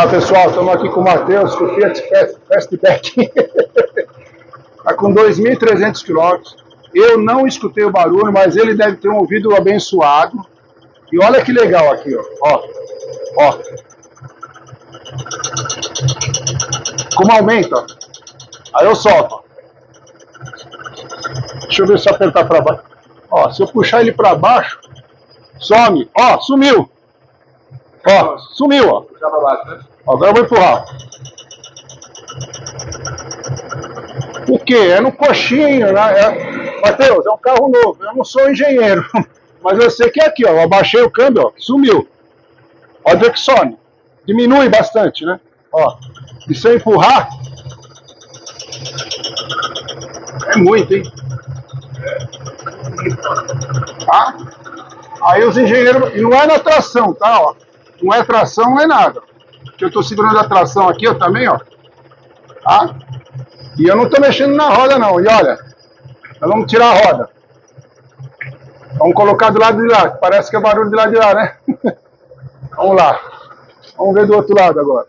Olá pessoal, estamos aqui com o Matheus, com o Fiat Fastback. Está com 2.300 km. Eu não escutei o barulho, mas ele deve ter um ouvido abençoado. E olha que legal aqui, ó. Ó. Como aumenta, ó. Aí eu solto, ó. Deixa eu ver se eu apertar para baixo. Ó, se eu puxar ele para baixo, some. Ó, sumiu. Ó, sumiu, ó. Puxar para baixo, né? Ó, agora eu vou empurrar. O que? É no coxinho, né? Matheus, é um carro novo. Eu não sou engenheiro, mas eu sei que é aqui, ó. Eu abaixei o câmbio, ó, sumiu. Ó, ver que some. Diminui bastante, né? Ó. E se eu empurrar, é muito, hein? Tá? Aí os engenheiros. Não é na tração, tá? Ó. Não é tração, não é nada. Que eu tô segurando a tração aqui, ó, também, ó. Tá? E eu não tô mexendo na roda, não. E olha, nós vamos tirar a roda. Vamos colocar do lado de lá, que parece que é barulho do lado de lá, né? Vamos lá. Vamos ver do outro lado agora.